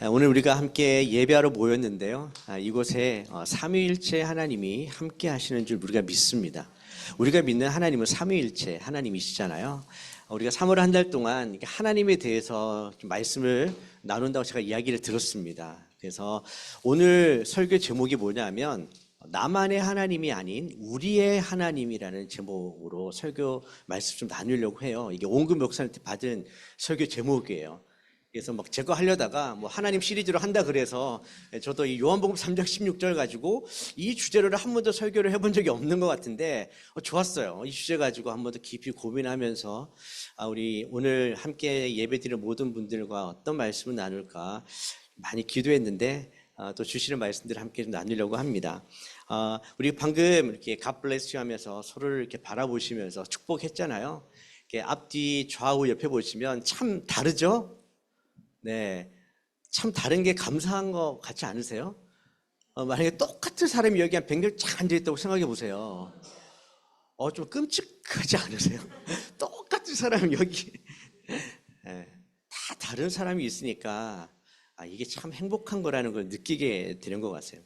오늘 우리가 함께 예배하러 모였는데요. 이곳에 삼위일체 하나님이 함께 하시는 줄 우리가 믿습니다. 우리가 믿는 하나님은 삼위일체 하나님이시잖아요. 우리가 3월 한 달 동안 하나님에 대해서 좀 말씀을 나눈다고 제가 이야기를 들었습니다. 그래서 오늘 설교 제목이 뭐냐면 나만의 하나님이 아닌 우리의 하나님이라는 제목으로 설교 말씀 좀 나누려고 해요. 이게 온금 목사님한테 받은 설교 제목이에요. 그래서 막 제거 하려다가 뭐 하나님 시리즈로 한다 그래서 저도 이 요한복음 3장 16절 가지고 이 주제를 한 번도 설교를 해본 적이 없는 것 같은데 좋았어요. 이 주제 가지고 한 번 더 깊이 고민하면서 우리 오늘 함께 예배드릴 모든 분들과 어떤 말씀을 나눌까 많이 기도했는데 또 주시는 말씀들을 함께 좀 나누려고 합니다. 우리 방금 이렇게 God bless you 하면서 서로를 이렇게 바라보시면서 축복했잖아요. 이렇게 앞뒤 좌우 옆에 보시면 참 다르죠? 네, 참 다른 게 감사한 것 같지 않으세요? 만약에 똑같은 사람이 여기 한 100명 쫙 앉아있다고 생각해 보세요. 좀 끔찍하지 않으세요? 똑같은 사람이 여기 네, 다 다른 사람이 있으니까 이게 참 행복한 거라는 걸 느끼게 되는 것 같아요.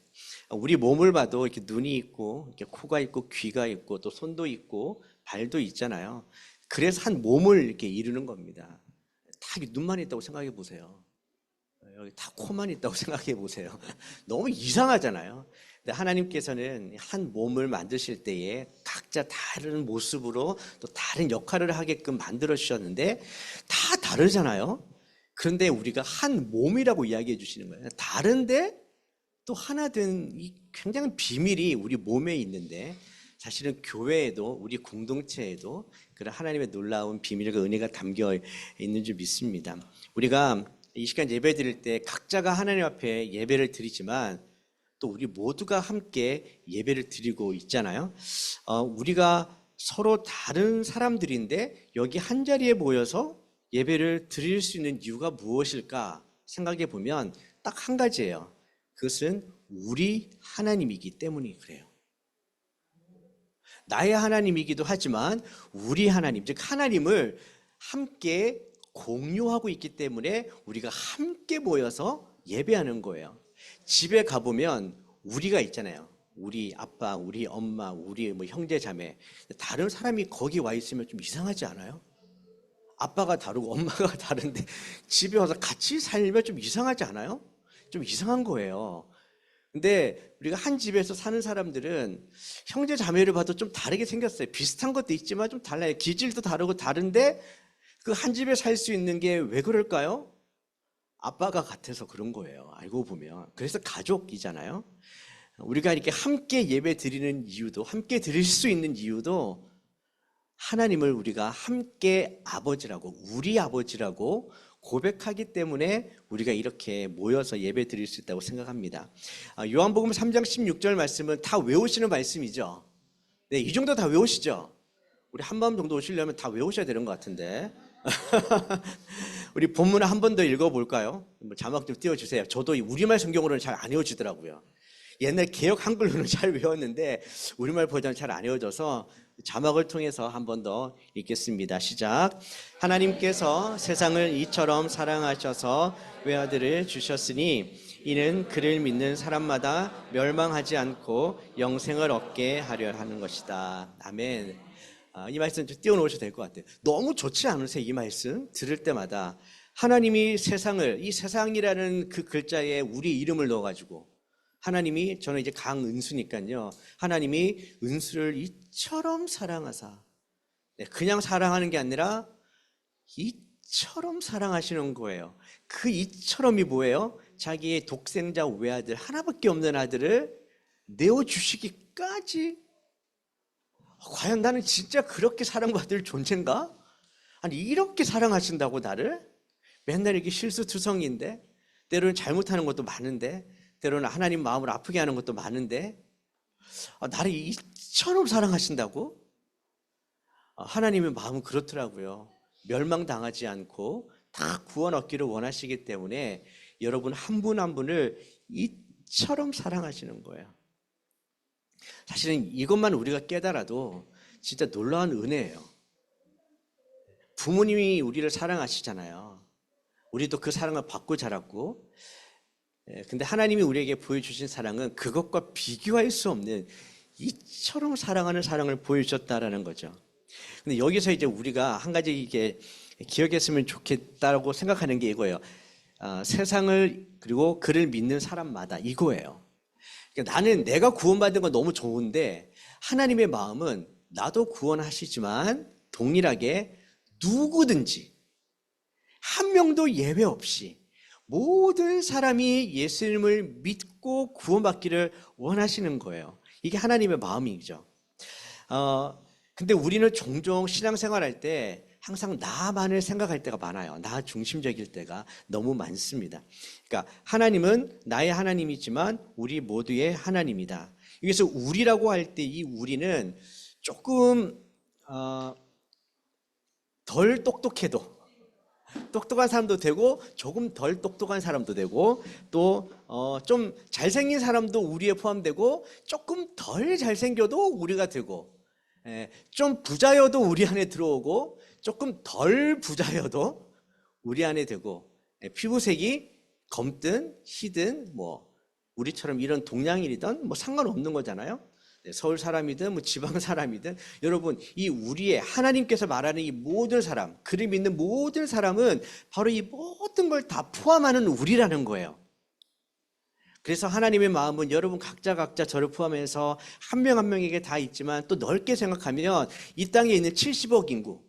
우리 몸을 봐도 이렇게 눈이 있고 이렇게 코가 있고 귀가 있고 또 손도 있고 발도 있잖아요. 그래서 한 몸을 이렇게 이루는 겁니다. 다 눈만 있다고 생각해 보세요. 여기 다 코만 있다고 생각해 보세요. 너무 이상하잖아요. 근데 하나님께서는 한 몸을 만드실 때에 각자 다른 모습으로 또 다른 역할을 하게끔 만들어 주셨는데 다 다르잖아요. 그런데 우리가 한 몸이라고 이야기해 주시는 거예요. 다른데 또 하나 된 이 굉장히 비밀이 우리 몸에 있는데 사실은 교회에도 우리 공동체에도 그런 하나님의 놀라운 비밀과 은혜가 담겨 있는 줄 믿습니다. 우리가 이 시간 예배 드릴 때 각자가 하나님 앞에 예배를 드리지만 또 우리 모두가 함께 예배를 드리고 있잖아요. 우리가 서로 다른 사람들인데 여기 한 자리에 모여서 예배를 드릴 수 있는 이유가 무엇일까 생각해 보면 딱 한 가지예요. 그것은 우리 하나님이기 때문이 그래요. 나의 하나님이기도 하지만 우리 하나님, 즉 하나님을 함께 공유하고 있기 때문에 우리가 함께 모여서 예배하는 거예요. 집에 가보면 우리가 있잖아요. 우리 아빠, 우리 엄마, 우리 뭐 형제 자매. 다른 사람이 거기 와 있으면 좀 이상하지 않아요? 아빠가 다르고 엄마가 다른데 집에 와서 같이 살면 좀 이상하지 않아요? 좀 이상한 거예요. 근데 우리가 한 집에서 사는 사람들은 형제 자매를 봐도 좀 다르게 생겼어요. 비슷한 것도 있지만 좀 달라요. 기질도 다르고 다른데 그 한 집에 살 수 있는 게 왜 그럴까요? 아빠가 같아서 그런 거예요. 알고 보면. 그래서 가족이잖아요. 우리가 이렇게 함께 예배 드리는 이유도, 함께 드릴 수 있는 이유도 하나님을 우리가 함께 아버지라고, 우리 아버지라고 고백하기 때문에 우리가 이렇게 모여서 예배 드릴 수 있다고 생각합니다. 요한복음 3장 16절 말씀은 다 외우시는 말씀이죠. 네, 이 정도 다 외우시죠? 우리 한밤 정도 오시려면 다 외우셔야 되는 것 같은데. 우리 본문을 한 번 더 읽어볼까요? 자막 좀 띄워주세요. 저도 우리말 성경으로는 잘 안 외워지더라고요. 옛날 개역 한글로는 잘 외웠는데 우리말 버전은 잘 안 외워져서 자막을 통해서 한 번 더 읽겠습니다. 시작. 하나님께서 세상을 이처럼 사랑하셔서 외아들을 주셨으니 이는 그를 믿는 사람마다 멸망하지 않고 영생을 얻게 하려 하는 것이다. 아멘. 이 말씀 좀 띄워놓으셔도 될 것 같아요. 너무 좋지 않으세요? 이 말씀 들을 때마다 하나님이 세상을, 이 세상이라는 그 글자에 우리 이름을 넣어가지고 하나님이, 저는 이제 강은수니까요, 하나님이 은수를 이처럼 사랑하사, 그냥 사랑하는 게 아니라 이처럼 사랑하시는 거예요. 그 이처럼이 뭐예요? 자기의 독생자 외아들, 하나밖에 없는 아들을 내어주시기까지. 과연 나는 진짜 그렇게 사랑받을 존재인가? 아니, 이렇게 사랑하신다고 나를? 맨날 이렇게 실수투성이인데, 때로는 잘못하는 것도 많은데, 때로는 하나님 마음을 아프게 하는 것도 많은데, 나를 이처럼 사랑하신다고? 하나님의 마음은 그렇더라고요. 멸망당하지 않고 다 구원 얻기를 원하시기 때문에 여러분 한 분 한 분을 이처럼 사랑하시는 거예요. 사실은 이것만 우리가 깨달아도 진짜 놀라운 은혜예요. 부모님이 우리를 사랑하시잖아요. 우리도 그 사랑을 받고 자랐고, 근데 하나님이 우리에게 보여주신 사랑은 그것과 비교할 수 없는 이처럼 사랑하는 사랑을 보여주셨다라는 거죠. 근데 여기서 이제 우리가 한 가지 이게 기억했으면 좋겠다고 생각하는 게 이거예요. 세상을 그리고 그를 믿는 사람마다 이거예요. 그러니까 나는 내가 구원받은 건 너무 좋은데 하나님의 마음은 나도 구원하시지만 동일하게 누구든지 한 명도 예외 없이 모든 사람이 예수님을 믿고 구원받기를 원하시는 거예요. 이게 하나님의 마음이죠. 근데 우리는 종종 신앙생활할 때 항상 나만을 생각할 때가 많아요. 나 중심적일 때가 너무 많습니다. 그러니까 하나님은 나의 하나님이지만 우리 모두의 하나님이다. 여기서 우리라고 할 때 이 우리는 조금 덜 똑똑해도 똑똑한 사람도 되고 조금 덜 똑똑한 사람도 되고 또 좀 잘생긴 사람도 우리에 포함되고 조금 덜 잘생겨도 우리가 되고 좀 부자여도 우리 안에 들어오고 조금 덜 부자여도 우리 안에 되고 피부색이 검든 희든 뭐 우리처럼 이런 동양인이든 뭐 상관없는 거잖아요. 서울 사람이든 뭐 지방 사람이든 여러분 이 우리의 하나님께서 말하는 이 모든 사람 그를 믿는 모든 사람은 바로 이 모든 걸 다 포함하는 우리라는 거예요. 그래서 하나님의 마음은 여러분 각자 저를 포함해서 한 명 한 명에게 다 있지만 또 넓게 생각하면 이 땅에 있는 70억 인구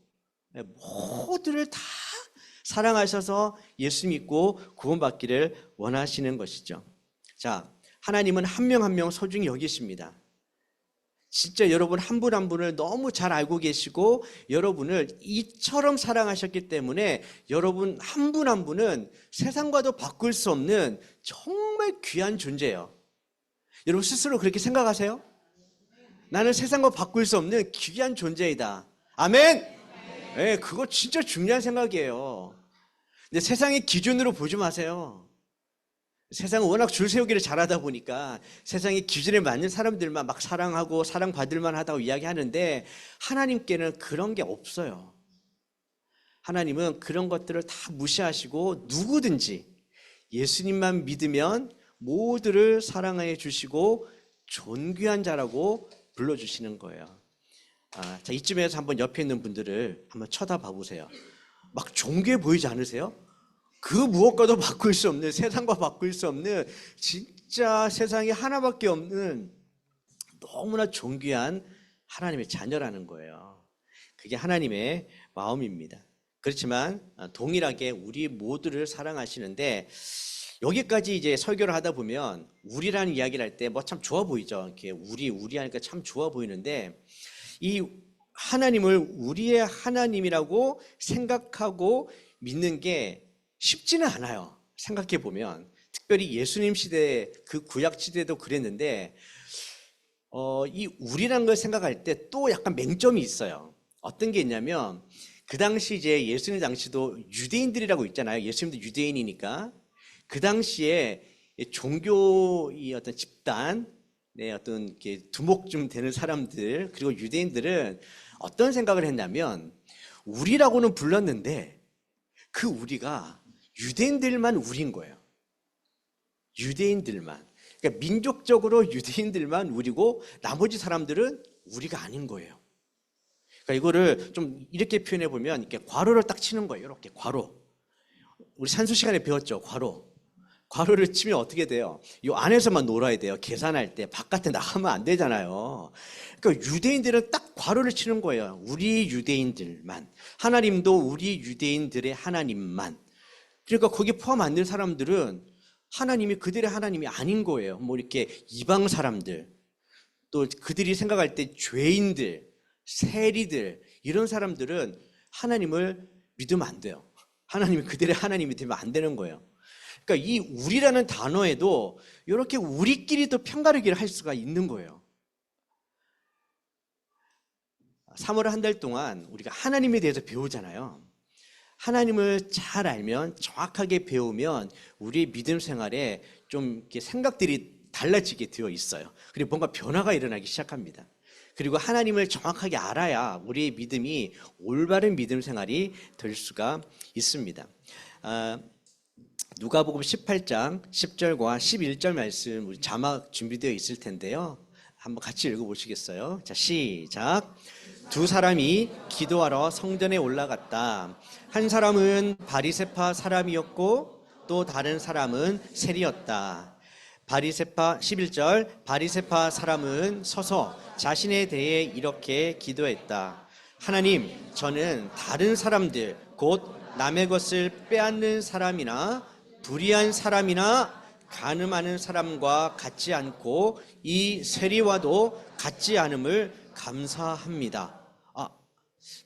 모두를 다 사랑하셔서 예수 믿고 구원받기를 원하시는 것이죠. 자, 하나님은 한 명 한 명 소중히 여기십니다. 진짜 여러분 한 분 한 분을 너무 잘 알고 계시고 여러분을 이처럼 사랑하셨기 때문에 여러분 한 분 한 분은 세상과도 바꿀 수 없는 정말 귀한 존재예요. 여러분 스스로 그렇게 생각하세요? 나는 세상과 바꿀 수 없는 귀한 존재이다. 아멘? 네, 그거 진짜 중요한 생각이에요. 근데 세상의 기준으로 보지 마세요. 세상은 워낙 줄 세우기를 잘하다 보니까 세상의 기준에 맞는 사람들만 막 사랑하고 사랑받을 만하다고 이야기하는데 하나님께는 그런 게 없어요. 하나님은 그런 것들을 다 무시하시고 누구든지 예수님만 믿으면 모두를 사랑해 주시고 존귀한 자라고 불러주시는 거예요. 자, 이쯤에서 한번 옆에 있는 분들을 한번 쳐다봐 보세요. 막 존귀해 보이지 않으세요? 그 무엇과도 바꿀 수 없는 세상과 바꿀 수 없는 진짜 세상에 하나밖에 없는 너무나 존귀한 하나님의 자녀라는 거예요. 그게 하나님의 마음입니다. 그렇지만 동일하게 우리 모두를 사랑하시는데 여기까지 이제 설교를 하다 보면 우리라는 이야기를 할 때 뭐 참 좋아 보이죠. 이렇게 우리 하니까 참 좋아 보이는데 이 하나님을 우리의 하나님이라고 생각하고 믿는 게 쉽지는 않아요. 생각해 보면 특별히 예수님 시대 그 구약 시대도 그랬는데 이 우리라는 걸 생각할 때 또 약간 맹점이 있어요. 어떤 게 있냐면 그 당시 이제 예수님 당시도 유대인들이라고 있잖아요. 예수님도 유대인이니까 그 당시에 종교의 어떤 집단, 어떤 이렇게 두목 좀 되는 사람들 그리고 유대인들은 어떤 생각을 했냐면 우리라고는 불렀는데 그 우리가 유대인들만 우리인 거예요. 유대인들만. 그러니까 민족적으로 유대인들만 우리고 나머지 사람들은 우리가 아닌 거예요. 그러니까 이거를 좀 이렇게 표현해 보면 이렇게 괄호를 딱 치는 거예요. 이렇게 괄호. 우리 산수 시간에 배웠죠. 괄호. 괄호를 치면 어떻게 돼요? 이 안에서만 놀아야 돼요. 계산할 때 바깥에 나가면 안 되잖아요. 그러니까 유대인들은 딱 괄호를 치는 거예요. 우리 유대인들만. 하나님도 우리 유대인들의 하나님만. 그러니까 거기 포함 안 된 사람들은 하나님이 그들의 하나님이 아닌 거예요. 뭐 이렇게 이방 사람들, 또 그들이 생각할 때 죄인들, 세리들 이런 사람들은 하나님을 믿으면 안 돼요. 하나님이 그들의 하나님이 되면 안 되는 거예요. 그러니까 이 우리라는 단어에도 이렇게 우리끼리도 편가르기를 할 수가 있는 거예요. 3월 한 달 동안 우리가 하나님에 대해서 배우잖아요. 하나님을 잘 알면 정확하게 배우면 우리의 믿음 생활에 좀 이렇게 생각들이 달라지게 되어 있어요. 그리고 뭔가 변화가 일어나기 시작합니다. 그리고 하나님을 정확하게 알아야 우리의 믿음이 올바른 믿음 생활이 될 수가 있습니다. 누가복음 18장 10절과 11절 말씀 우리 자막 준비되어 있을 텐데요. 한번 같이 읽어보시겠어요? 자, 시작. 두 사람이 기도하러 성전에 올라갔다. 한 사람은 바리새파 사람이었고 또 다른 사람은 세리였다. 바리새파 11절 바리새파 사람은 서서 자신에 대해 이렇게 기도했다. 하나님, 저는 다른 사람들 곧 남의 것을 빼앗는 사람이나 불의한 사람이나 간음하는 사람과 같지 않고 이 세리와도 같지 않음을 감사합니다.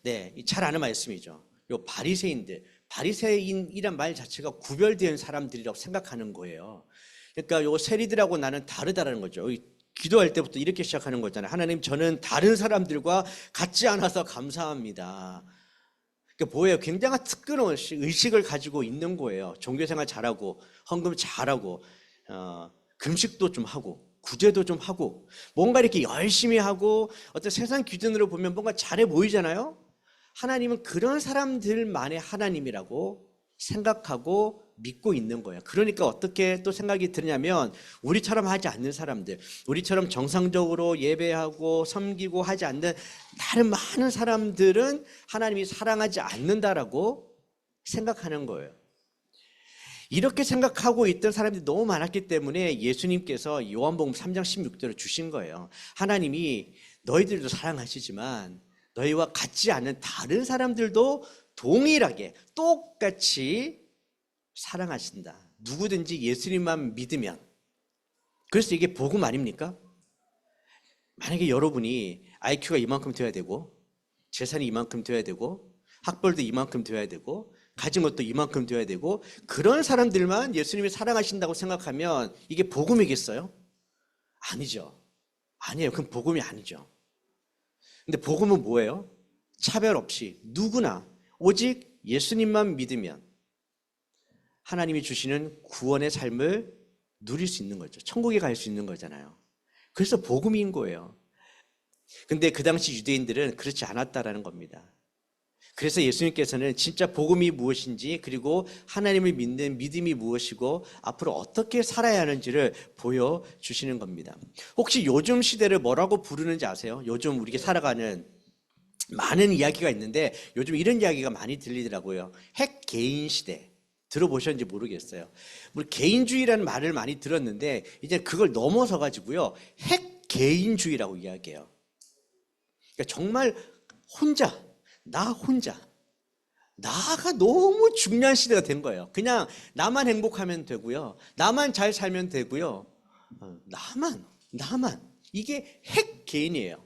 네, 잘 아는 말씀이죠. 요 바리새인들, 바리새인이란 말 자체가 구별된 사람들이라고 생각하는 거예요. 그러니까 요 세리들하고 나는 다르다라는 거죠. 기도할 때부터 이렇게 시작하는 거잖아요. 하나님, 저는 다른 사람들과 같지 않아서 감사합니다. 그러니까 뭐예요? 굉장한 특별한 의식을 가지고 있는 거예요. 종교생활 잘하고 헌금 잘하고 금식도 좀 하고 구제도 좀 하고 뭔가 이렇게 열심히 하고 어떤 세상 기준으로 보면 뭔가 잘해 보이잖아요. 하나님은 그런 사람들만의 하나님이라고 생각하고 믿고 있는 거예요. 그러니까 어떻게 또 생각이 드냐면 우리처럼 하지 않는 사람들, 우리처럼 정상적으로 예배하고 섬기고 하지 않는 다른 많은 사람들은 하나님이 사랑하지 않는다라고 생각하는 거예요. 이렇게 생각하고 있던 사람들이 너무 많았기 때문에 예수님께서 요한복음 3장 16절을 주신 거예요. 하나님이 너희들도 사랑하시지만 너희와 같지 않은 다른 사람들도 동일하게 똑같이 사랑하신다. 누구든지 예수님만 믿으면. 그래서 이게 복음 아닙니까? 만약에 여러분이 IQ가 이만큼 돼야 되고 재산이 이만큼 돼야 되고 학벌도 이만큼 돼야 되고 가진 것도 이만큼 돼야 되고 그런 사람들만 예수님이 사랑하신다고 생각하면 이게 복음이겠어요? 아니죠. 아니에요. 그건 복음이 아니죠. 근데 복음은 뭐예요? 차별 없이 누구나 오직 예수님만 믿으면 하나님이 주시는 구원의 삶을 누릴 수 있는 거죠. 천국에 갈 수 있는 거잖아요. 그래서 복음인 거예요. 근데 그 당시 유대인들은 그렇지 않았다라는 겁니다. 그래서 예수님께서는 진짜 복음이 무엇인지 그리고 하나님을 믿는 믿음이 무엇이고 앞으로 어떻게 살아야 하는지를 보여주시는 겁니다. 혹시 요즘 시대를 뭐라고 부르는지 아세요? 요즘 우리가 살아가는 많은 이야기가 있는데 요즘 이런 이야기가 많이 들리더라고요. 핵 개인 시대. 들어보셨는지 모르겠어요. 우리 개인주의라는 말을 많이 들었는데 이제 그걸 넘어서 가지고요. 핵 개인주의라고 이야기해요. 그러니까 정말 혼자, 나 혼자. 나가 너무 중요한 시대가 된 거예요. 그냥 나만 행복하면 되고요. 나만 잘 살면 되고요. 나만. 이게 핵 개인이에요.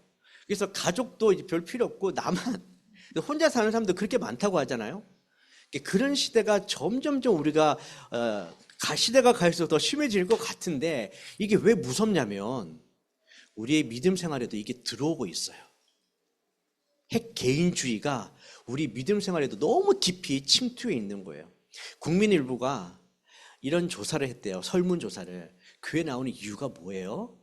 그래서 가족도 별 필요 없고 나만. 혼자 사는 사람도 그렇게 많다고 하잖아요. 그런 시대가 점점점 우리가 시대가 갈수록 더 심해질 것 같은데 이게 왜 무섭냐면 우리의 믿음 생활에도 이게 들어오고 있어요. 핵 개인주의가 우리 믿음 생활에도 너무 깊이 침투해 있는 거예요. 국민일보가 이런 조사를 했대요. 설문조사를. 교회 나오는 이유가 뭐예요?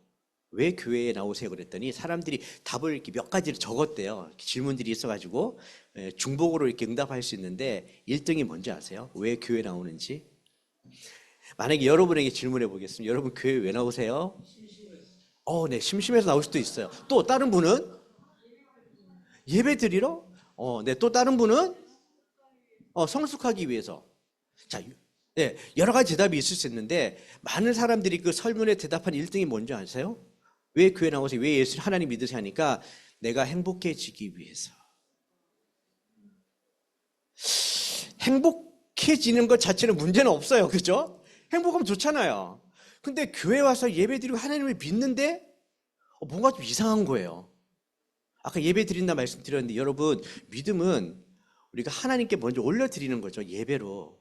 왜 교회에 나오세요? 그랬더니 사람들이 답을 이렇게 몇 가지를 적었대요. 질문들이 있어가지고 중복으로 이렇게 응답할 수 있는데 1등이 뭔지 아세요? 왜 교회 나오는지? 만약에 여러분에게 질문해 보겠습니다. 여러분 교회 왜 나오세요? 네, 심심해서 나올 수도 있어요. 또 다른 분은 예배 드리러? 네, 또 다른 분은 성숙하기 위해서. 자, 네, 여러 가지 대답이 있을 수 있는데 많은 사람들이 그 설문에 대답한 1등이 뭔지 아세요? 왜 교회 나오세요? 왜 예수 하나님 믿으세요? 하니까 내가 행복해지기 위해서. 행복해지는 것 자체는 문제는 없어요. 그죠? 행복하면 좋잖아요. 근데 교회 와서 예배드리고 하나님을 믿는데 뭔가 좀 이상한 거예요. 아까 예배 드린다 말씀드렸는데 여러분 믿음은 우리가 하나님께 먼저 올려드리는 거죠. 예배로.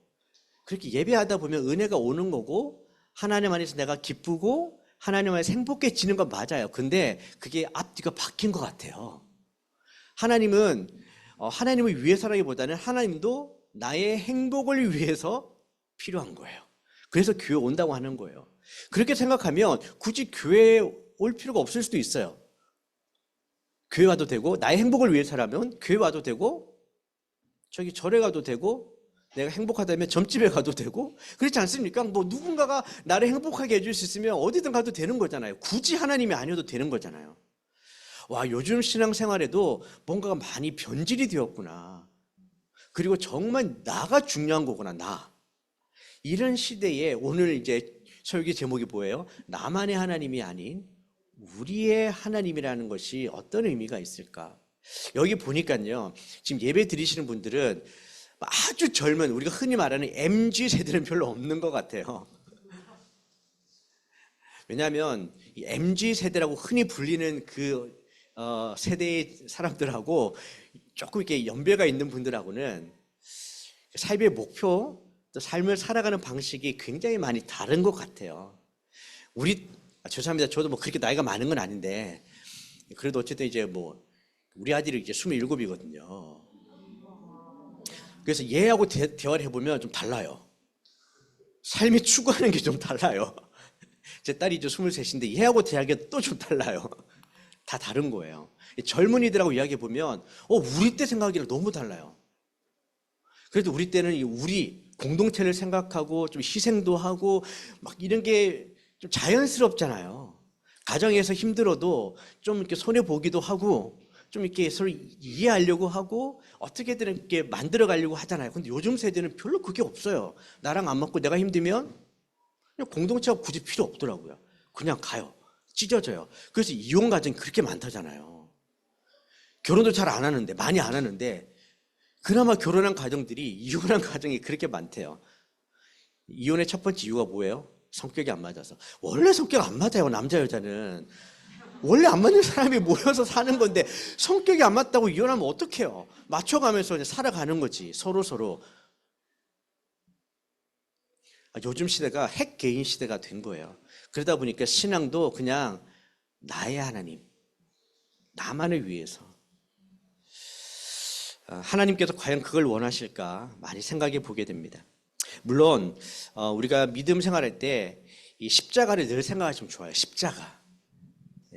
그렇게 예배하다 보면 은혜가 오는 거고 하나님 안에서 내가 기쁘고 하나님 안에서 행복해지는 건 맞아요. 근데 그게 앞뒤가 바뀐 것 같아요. 하나님은 하나님을 위해서라기보다는 하나님도 나의 행복을 위해서 필요한 거예요. 그래서 교회 온다고 하는 거예요. 그렇게 생각하면 굳이 교회에 올 필요가 없을 수도 있어요. 교회 와도 되고 나의 행복을 위해서라면 교회 와도 되고 저기 절에 가도 되고 내가 행복하다면 점집에 가도 되고 그렇지 않습니까? 뭐 누군가가 나를 행복하게 해줄 수 있으면 어디든 가도 되는 거잖아요. 굳이 하나님이 아니어도 되는 거잖아요. 와, 요즘 신앙생활에도 뭔가가 많이 변질이 되었구나. 그리고 정말 나가 중요한 거구나, 나. 이런 시대에 오늘 이제 설교 제목이 뭐예요? 나만의 하나님이 아닌 우리의 하나님이라는 것이 어떤 의미가 있을까? 여기 보니까요, 지금 예배 드리시는 분들은 아주 젊은, 우리가 흔히 말하는 MZ 세대는 별로 없는 것 같아요. 왜냐하면 이 MZ 세대라고 흔히 불리는 그 세대의 사람들하고 조금 이렇게 연배가 있는 분들하고는 삶의 목표, 또 삶을 살아가는 방식이 굉장히 많이 다른 것 같아요. 죄송합니다. 저도 뭐 그렇게 나이가 많은 건 아닌데, 그래도 어쨌든 이제 뭐, 우리 아들이 이제 27이거든요. 그래서 얘하고 대화를 해보면 좀 달라요. 삶이 추구하는 게 좀 달라요. 제 딸이 이제 23인데 얘하고 대화하기가 또 좀 달라요. 다 다른 거예요. 젊은이들하고 이야기해보면, 우리 때 생각이랑 너무 달라요. 그래도 우리 때는 우리 공동체를 생각하고 좀 희생도 하고 막 이런 게 좀 자연스럽잖아요. 가정에서 힘들어도 좀 이렇게 손해보기도 하고 좀 이렇게 서로 이해하려고 하고 어떻게든 이렇게 만들어 가려고 하잖아요. 근데 요즘 세대는 별로 그게 없어요. 나랑 안 맞고 내가 힘들면 그냥 공동체가 굳이 필요 없더라고요. 그냥 가요. 찢어져요. 그래서 이혼 가정이 그렇게 많다잖아요. 결혼도 잘 안 하는데, 많이 안 하는데 그나마 결혼한 가정들이 이혼한 가정이 그렇게 많대요. 이혼의 첫 번째 이유가 뭐예요? 성격이 안 맞아서. 원래 성격 안 맞아요, 남자 여자는. 원래 안 맞는 사람이 모여서 사는 건데 성격이 안 맞다고 이혼하면 어떡해요? 맞춰가면서 살아가는 거지, 서로. 요즘 시대가 핵 개인 시대가 된 거예요. 그러다 보니까 신앙도 그냥 나의 하나님, 나만을 위해서. 하나님께서 과연 그걸 원하실까 많이 생각해 보게 됩니다. 물론 우리가 믿음 생활할 때 이 십자가를 늘 생각하시면 좋아요. 십자가.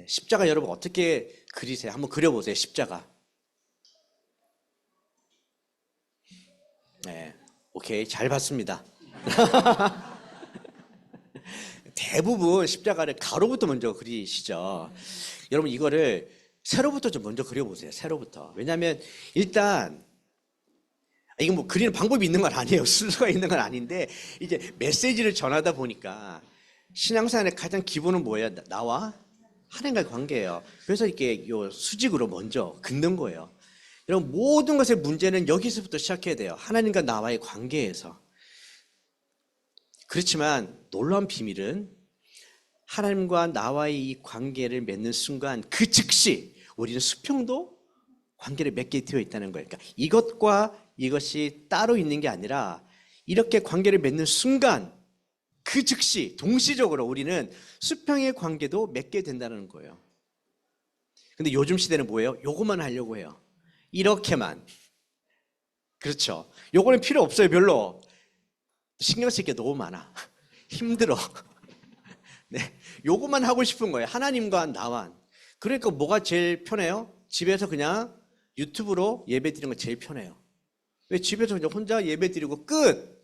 십자가 여러분 어떻게 그리세요? 한번 그려보세요. 십자가. 네, 오케이, 잘 봤습니다. 대부분 십자가를 가로부터 먼저 그리시죠. 여러분 이거를 세로부터 좀 먼저 그려보세요. 세로부터. 왜냐하면 일단 이게 뭐 그리는 방법이 있는 건 아니에요. 순서가 있는 건 아닌데 이제 메시지를 전하다 보니까 신앙생활의 가장 기본은 뭐예요? 나와 하나님과의 관계예요. 그래서 이렇게 요 수직으로 먼저 긋는 거예요. 여러분 모든 것의 문제는 여기서부터 시작해야 돼요. 하나님과 나와의 관계에서. 그렇지만 놀라운 비밀은 하나님과 나와의 이 관계를 맺는 순간 그 즉시 우리는 수평도 관계를 맺게 되어 있다는 거예요. 그러니까 이것과 이것이 따로 있는 게 아니라 이렇게 관계를 맺는 순간 그 즉시 동시적으로 우리는 수평의 관계도 맺게 된다는 거예요. 근데 요즘 시대는 뭐예요? 요것만 하려고 해요. 이렇게만. 그렇죠. 요거는 필요 없어요, 별로. 신경 쓸 게 너무 많아. 힘들어. 네, 요것만 하고 싶은 거예요. 하나님과 나와. 그러니까 뭐가 제일 편해요? 집에서 그냥 유튜브로 예배 드리는 거 제일 편해요. 왜 집에서 그냥 혼자 예배 드리고 끝.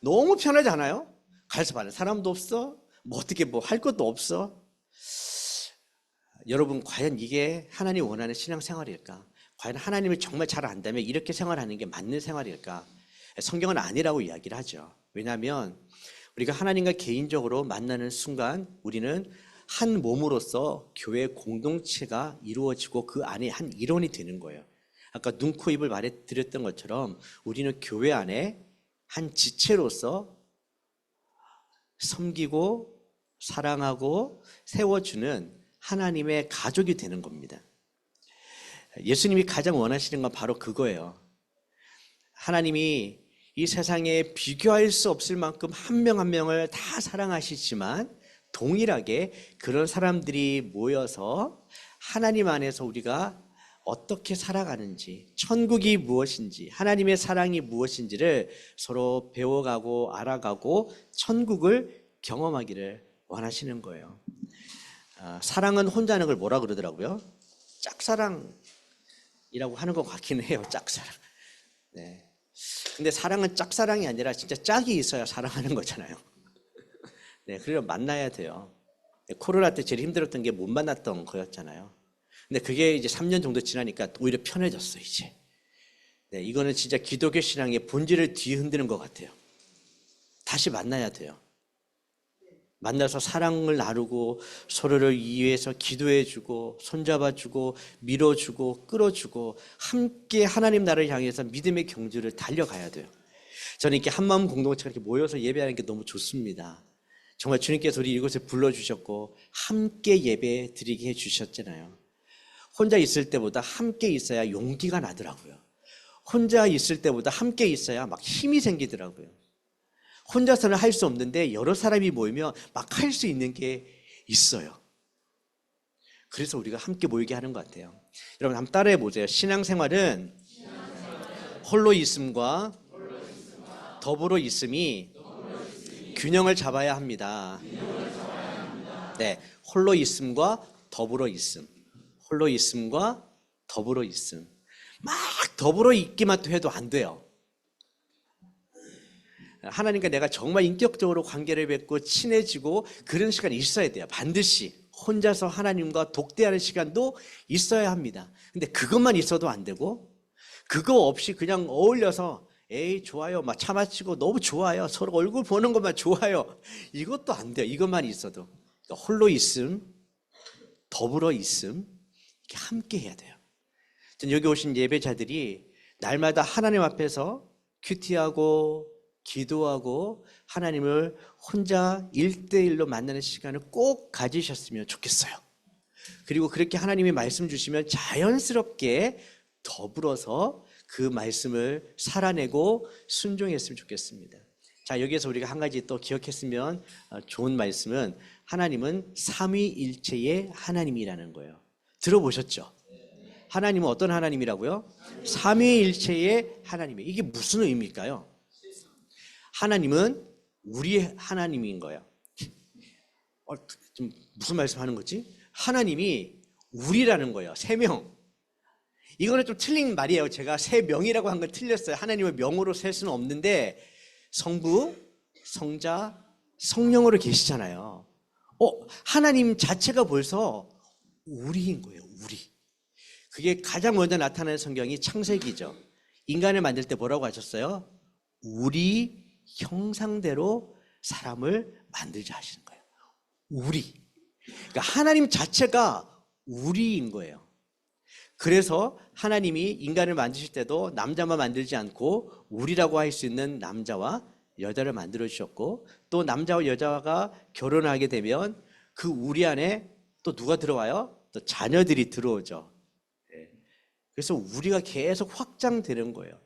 너무 편하지 않아요? 가서 받는 사람도 없어. 뭐 어떻게 뭐 할 것도 없어. 여러분 과연 이게 하나님 원하는 신앙생활일까? 과연 하나님을 정말 잘 안다면 이렇게 생활하는 게 맞는 생활일까? 성경은 아니라고 이야기를 하죠. 왜냐하면 우리가 하나님과 개인적으로 만나는 순간 우리는 한 몸으로서 교회 공동체가 이루어지고 그 안에 한 일원이 되는 거예요. 아까 눈, 코, 입을 말해드렸던 것처럼 우리는 교회 안에 한 지체로서 섬기고 사랑하고 세워주는 하나님의 가족이 되는 겁니다. 예수님이 가장 원하시는 건 바로 그거예요. 하나님이 이 세상에 비교할 수 없을 만큼 한 명 한 명을 다 사랑하시지만 동일하게 그런 사람들이 모여서 하나님 안에서 우리가 어떻게 살아가는지, 천국이 무엇인지, 하나님의 사랑이 무엇인지를 서로 배워가고 알아가고 천국을 경험하기를 원하시는 거예요. 사랑은 혼자 하는 걸 뭐라 그러더라고요? 짝사랑이라고 하는 것 같기는 해요. 짝사랑. 네. 근데 사랑은 짝사랑이 아니라 진짜 짝이 있어야 사랑하는 거잖아요. 네, 그래서 만나야 돼요. 코로나 때 제일 힘들었던 게 못 만났던 거였잖아요. 근데 그게 이제 3년 정도 지나니까 오히려 편해졌어, 이제. 네, 이거는 진짜 기독교 신앙의 본질을 뒤흔드는 것 같아요. 다시 만나야 돼요. 만나서 사랑을 나누고 서로를 위해서 기도해주고 손잡아주고 밀어주고 끌어주고 함께 하나님 나라를 향해서 믿음의 경주를 달려가야 돼요. 저는 이렇게 한마음 공동체가 이렇게 모여서 예배하는 게 너무 좋습니다. 정말 주님께서 우리 이곳에 불러주셨고 함께 예배 드리게 해주셨잖아요. 혼자 있을 때보다 함께 있어야 용기가 나더라고요. 혼자 있을 때보다 함께 있어야 막 힘이 생기더라고요. 혼자서는 할 수 없는데 여러 사람이 모이면 막 할 수 있는 게 있어요. 그래서 우리가 함께 모이게 하는 것 같아요. 여러분 한번 따라해 보세요. 신앙생활은 홀로 있음과 더불어 있음이 균형을 잡아야 합니다. 네, 홀로 있음과 더불어 있음. 홀로 있음과 더불어 있음. 막 더불어 있기만 해도 안 돼요. 하나님과 내가 정말 인격적으로 관계를 맺고 친해지고 그런 시간이 있어야 돼요. 반드시 혼자서 하나님과 독대하는 시간도 있어야 합니다. 근데 그것만 있어도 안 되고 그거 없이 그냥 어울려서 에이 좋아요 막 차 마시고 너무 좋아요 서로 얼굴 보는 것만 좋아요 이것도 안 돼요. 이것만 있어도 그러니까 홀로 있음 더불어 있음 이렇게 함께 해야 돼요. 여기 오신 예배자들이 날마다 하나님 앞에서 큐티하고 기도하고 하나님을 혼자 1대1로 만나는 시간을 꼭 가지셨으면 좋겠어요. 그리고 그렇게 하나님이 말씀 주시면 자연스럽게 더불어서 그 말씀을 살아내고 순종했으면 좋겠습니다. 자, 여기에서 우리가 한 가지 또 기억했으면 좋은 말씀은 하나님은 삼위일체의 하나님이라는 거예요. 들어보셨죠? 하나님은 어떤 하나님이라고요? 삼위일체의 하나님이에요. 이게 무슨 의미일까요? 하나님은 우리의 하나님인 거예요. 좀 무슨 말씀하는 거지? 하나님이 우리라는 거예요. 세 명. 이거는 좀 틀린 말이에요. 제가 세 명이라고 한 걸 틀렸어요. 하나님을 명으로 셀 수는 없는데 성부, 성자, 성령으로 계시잖아요. 하나님 자체가 벌써 우리인 거예요. 우리. 그게 가장 먼저 나타나는 성경이 창세기죠. 인간을 만들 때 뭐라고 하셨어요? 우리 형상대로 사람을 만들자 하시는 거예요. 우리. 그러니까 하나님 자체가 우리인 거예요. 그래서 하나님이 인간을 만드실 때도 남자만 만들지 않고 우리라고 할 수 있는 남자와 여자를 만들어 주셨고 또 남자와 여자가 결혼하게 되면 그 우리 안에 또 누가 들어와요? 또 자녀들이 들어오죠. 그래서 우리가 계속 확장되는 거예요.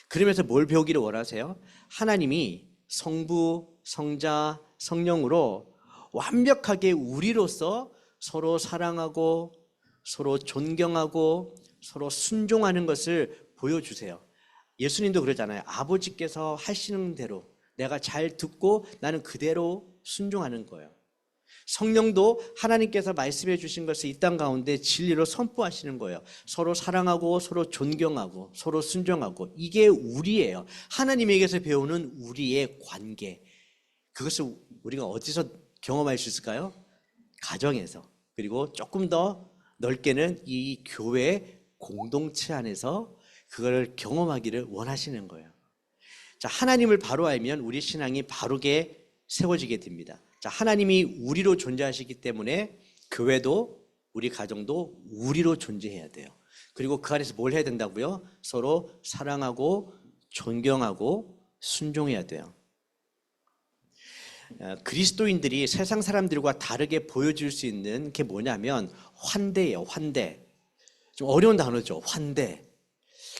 그러면서 뭘 배우기를 원하세요? 하나님이 성부, 성자, 성령으로 완벽하게 우리로서 서로 사랑하고 서로 존경하고 서로 순종하는 것을 보여주세요. 예수님도 그러잖아요. 아버지께서 하시는 대로 내가 잘 듣고 나는 그대로 순종하는 거예요. 성령도 하나님께서 말씀해 주신 것을 이 땅 가운데 진리로 선포하시는 거예요. 서로 사랑하고 서로 존경하고 서로 순종하고 이게 우리예요. 하나님에게서 배우는 우리의 관계. 그것을 우리가 어디서 경험할 수 있을까요? 가정에서. 그리고 조금 더 넓게는 이 교회 공동체 안에서 그걸 경험하기를 원하시는 거예요. 자, 하나님을 바로 알면 우리 신앙이 바르게 세워지게 됩니다. 자, 하나님이 우리로 존재하시기 때문에 교회도 우리 가정도 우리로 존재해야 돼요. 그리고 그 안에서 뭘 해야 된다고요? 서로 사랑하고 존경하고 순종해야 돼요. 그리스도인들이 세상 사람들과 다르게 보여줄 수 있는 게 뭐냐면 환대예요. 환대. 좀 어려운 단어죠. 환대.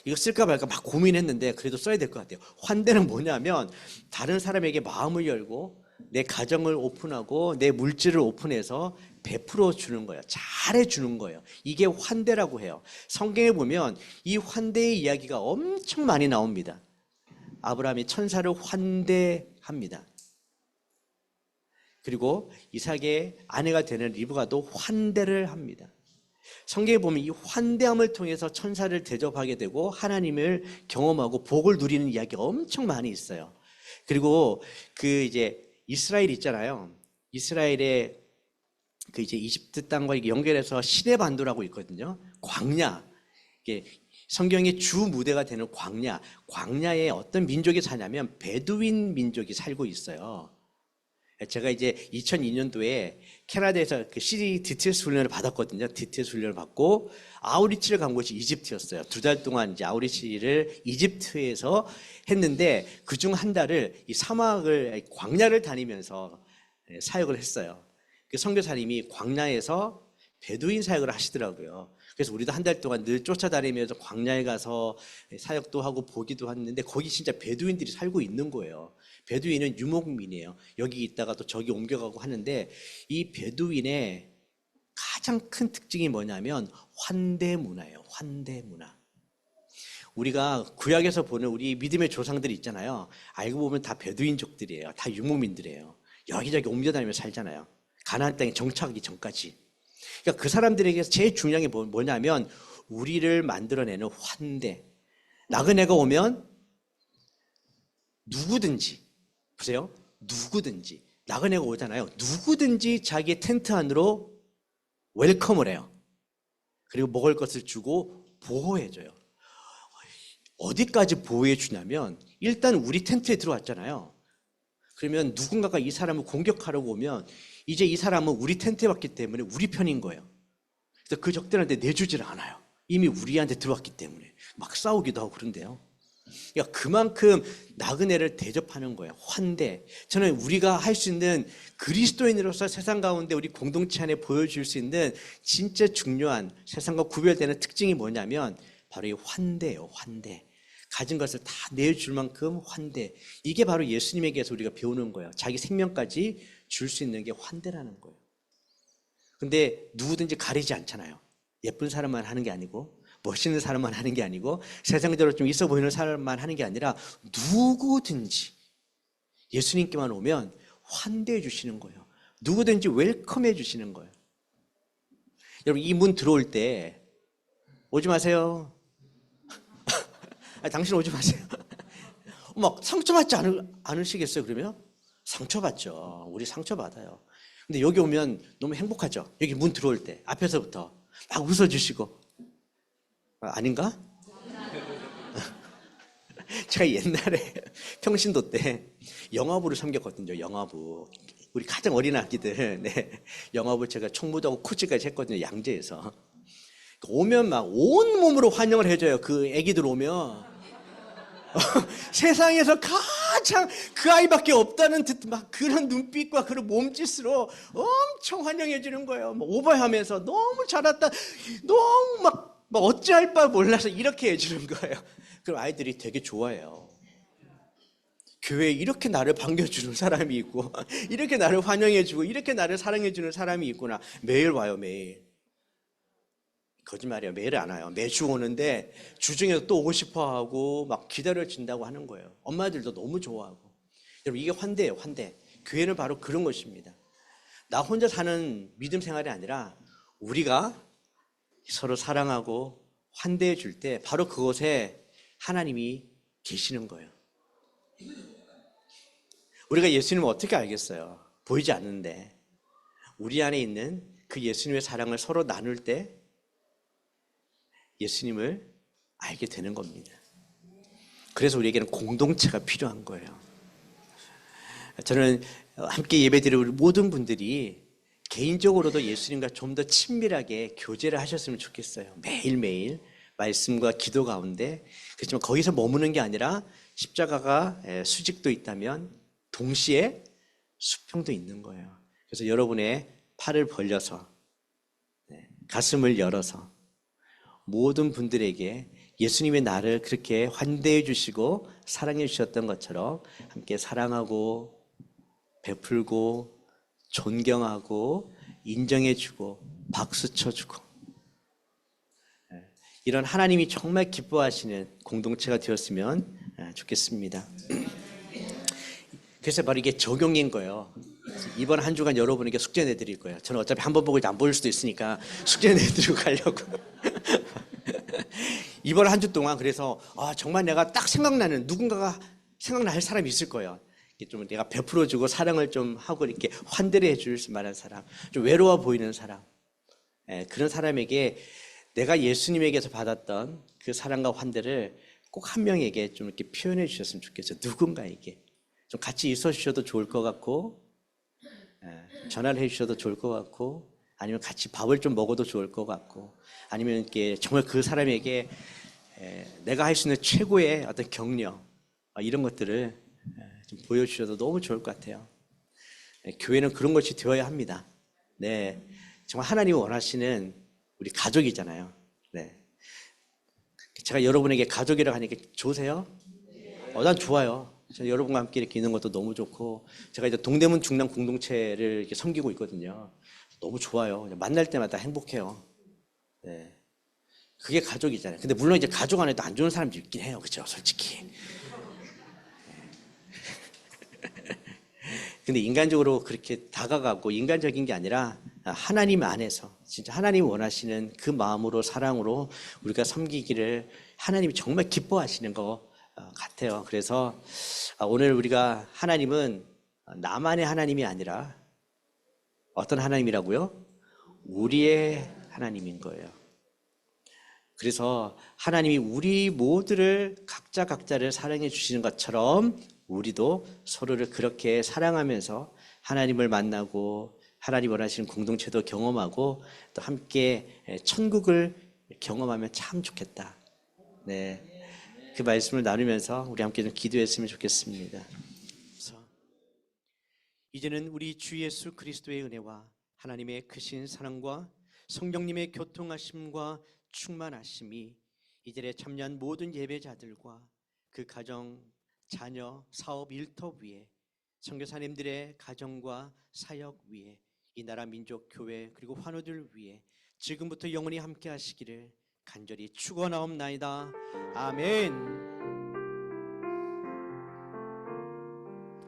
이거 쓸까 말까 막 고민했는데 그래도 써야 될 것 같아요. 환대는 뭐냐면 다른 사람에게 마음을 열고 내 가정을 오픈하고 내 물질을 오픈해서 베풀어 주는 거예요. 잘해 주는 거예요. 이게 환대라고 해요. 성경에 보면 이 환대의 이야기가 엄청 많이 나옵니다. 아브라함이 천사를 환대합니다. 그리고 이삭의 아내가 되는 리브가도 환대를 합니다. 성경에 보면 이 환대함을 통해서 천사를 대접하게 되고 하나님을 경험하고 복을 누리는 이야기가 엄청 많이 있어요. 그리고 그 이제 이스라엘 있잖아요. 이스라엘의 그 이제 이집트 땅과 이게 연결해서 시내 반도라고 있거든요. 광야. 이게 성경의 주 무대가 되는 광야. 광야에 어떤 민족이 사냐면 베두인 민족이 살고 있어요. 제가 이제 2002년도에 캐나다에서 그 CD DTS 훈련을 받았거든요. DTS 훈련을 받고 아우리치를 간 곳이 이집트였어요. 2달 동안 이제 아우리치를 이집트에서 했는데 그중 한 달을 이 사막을 광야를 다니면서 사역을 했어요. 그 선교사님이 광야에서 베두인 사역을 하시더라고요. 그래서 우리도 한 달 동안 늘 쫓아다니면서 광야에 가서 사역도 하고 보기도 했는데 거기 진짜 베두인들이 살고 있는 거예요. 베두인은 유목민이에요. 여기 있다가 또 저기 옮겨가고 하는데 이 베두인의 가장 큰 특징이 뭐냐면 환대 문화예요. 환대 문화. 우리가 구약에서 보는 우리 믿음의 조상들이 있잖아요. 알고 보면 다 베두인족들이에요. 다 유목민들이에요. 여기저기 옮겨다니면서 살잖아요. 가나안 땅에 정착하기 전까지. 그러니까 그 사람들에게 제일 중요한 게 뭐냐면 우리를 만들어내는 환대. 나그네가 오면 누구든지 보세요. 누구든지 나그네가 오잖아요. 누구든지 자기의 텐트 안으로 웰컴을 해요. 그리고 먹을 것을 주고 보호해줘요. 어디까지 보호해 주냐면 일단 우리 텐트에 들어왔잖아요. 그러면 누군가가 이 사람을 공격하려고 오면 이제 이 사람은 우리 텐트에 왔기 때문에 우리 편인 거예요. 그래서 그 적들한테 내주질 않아요. 이미 우리한테 들어왔기 때문에 막 싸우기도 하고 그런데요. 그러니까 그만큼 나그네를 대접하는 거예요. 환대. 저는 우리가 할 수 있는 그리스도인으로서 세상 가운데 우리 공동체 안에 보여줄 수 있는 진짜 중요한 세상과 구별되는 특징이 뭐냐면 바로 이 환대예요. 환대. 가진 것을 다 내줄 만큼 환대. 이게 바로 예수님에게서 우리가 배우는 거예요. 자기 생명까지 줄 수 있는 게 환대라는 거예요. 근데 누구든지 가리지 않잖아요. 예쁜 사람만 하는 게 아니고 멋있는 사람만 하는 게 아니고 세상적으로 좀 있어 보이는 사람만 하는 게 아니라 누구든지 예수님께만 오면 환대해 주시는 거예요. 누구든지 웰컴해 주시는 거예요. 여러분 이 문 들어올 때 오지 마세요. 당신 오지 마세요. 막 상처받지 않으시겠어요 그러면? 상처받죠. 우리 상처받아요. 근데 여기 오면 너무 행복하죠. 여기 문 들어올 때 앞에서부터 막 웃어주시고. 아닌가? 제가 옛날에 평신도 때 영화부를 섬겼거든요. 영화부. 우리 가장 어린 아기들. 네. 영화부 제가 총무하고 코치까지 했거든요. 양재에서. 오면 막 온몸으로 환영을 해줘요. 그 아기들 오면. 세상에서 가장 그 아이밖에 없다는 듯 막 그런 눈빛과 그런 몸짓으로 엄청 환영해 주는 거예요. 뭐 오버하면서 너무 잘했다. 너무 막 어찌할 바 몰라서 이렇게 해주는 거예요. 그럼 아이들이 되게 좋아해요. 교회에 이렇게 나를 반겨주는 사람이 있고 이렇게 나를 환영해주고 이렇게 나를 사랑해주는 사람이 있구나. 매일 와요. 매일. 거짓말이에요. 매일 안 와요. 매주 오는데 주중에도 또 오고 싶어하고 막 기다려진다고 하는 거예요. 엄마들도 너무 좋아하고. 여러분 이게 환대예요. 환대. 교회는 바로 그런 것입니다. 나 혼자 사는 믿음 생활이 아니라 우리가 서로 사랑하고 환대해 줄 때 바로 그곳에 하나님이 계시는 거예요. 우리가 예수님을 어떻게 알겠어요? 보이지 않는데 우리 안에 있는 그 예수님의 사랑을 서로 나눌 때 예수님을 알게 되는 겁니다. 그래서 우리에게는 공동체가 필요한 거예요. 저는 함께 예배드리는 우리 모든 분들이 개인적으로도 예수님과 좀 더 친밀하게 교제를 하셨으면 좋겠어요. 매일매일 말씀과 기도 가운데. 그렇지만 거기서 머무는 게 아니라 십자가가 수직도 있다면 동시에 수평도 있는 거예요. 그래서 여러분의 팔을 벌려서 가슴을 열어서 모든 분들에게 예수님의 나를 그렇게 환대해 주시고 사랑해 주셨던 것처럼 함께 사랑하고 베풀고 존경하고 인정해 주고 박수 쳐주고 이런 하나님이 정말 기뻐하시는 공동체가 되었으면 좋겠습니다. 그래서 바로 이게 적용인 거예요. 이번 한 주간 여러분에게 숙제 내드릴 거예요. 저는 어차피 한 번 보고 이제 안 보일 수도 있으니까 숙제 내드리고 가려고. 이번 한 주 동안 그래서 정말 내가 딱 생각나는 누군가가 생각날 사람이 있을 거예요. 좀 내가 베풀어주고 사랑을 좀 하고 이렇게 환대를 해줄 만한 사람, 좀 외로워 보이는 사람, 그런 사람에게 내가 예수님에게서 받았던 그 사랑과 환대를 꼭 한 명에게 좀 이렇게 표현해 주셨으면 좋겠어요. 누군가에게 좀 같이 있어 주셔도 좋을 것 같고, 전화를 해 주셔도 좋을 것 같고, 아니면 같이 밥을 좀 먹어도 좋을 것 같고, 아니면 이렇게 정말 그 사람에게 내가 할 수 있는 최고의 어떤 격려, 이런 것들을 좀 보여주셔도 너무 좋을 것 같아요. 교회는 그런 것이 되어야 합니다. 네, 정말 하나님이 원하시는 우리 가족이잖아요. 네, 제가 여러분에게 가족이라고 하니까 좋으세요? 난 좋아요. 저 여러분과 함께 이렇게 있는 것도 너무 좋고, 제가 이제 동대문 중랑 공동체를 이렇게 섬기고 있거든요. 너무 좋아요. 만날 때마다 행복해요. 네, 그게 가족이잖아요. 근데 물론 이제 가족 안에도 안 좋은 사람도 있긴 해요, 그렇죠? 솔직히. 근데 인간적으로 그렇게 다가가고 인간적인 게 아니라 하나님 안에서 진짜 하나님이 원하시는 그 마음으로 사랑으로 우리가 섬기기를 하나님이 정말 기뻐하시는 것 같아요. 그래서 오늘 우리가 하나님은 나만의 하나님이 아니라 어떤 하나님이라고요? 우리의 하나님인 거예요. 그래서 하나님이 우리 모두를 각자를 사랑해 주시는 것처럼 우리도 서로를 그렇게 사랑하면서 하나님을 만나고 하나님 원하시는 공동체도 경험하고 또 함께 천국을 경험하면 참 좋겠다. 네, 그 말씀을 나누면서 우리 함께 좀 기도했으면 좋겠습니다. 그래서 이제는 우리 주 예수 그리스도의 은혜와 하나님의 크신 사랑과 성령님의 교통하심과 충만하심이 이들에 참여한 모든 예배자들과 그 가정, 자녀, 사업, 일터 위에 선교사님들의 가정과 사역 위에 이 나라 민족 교회 그리고 환우들 위에 지금부터 영원히 함께 하시기를 간절히 축원하옵나이다. 아멘.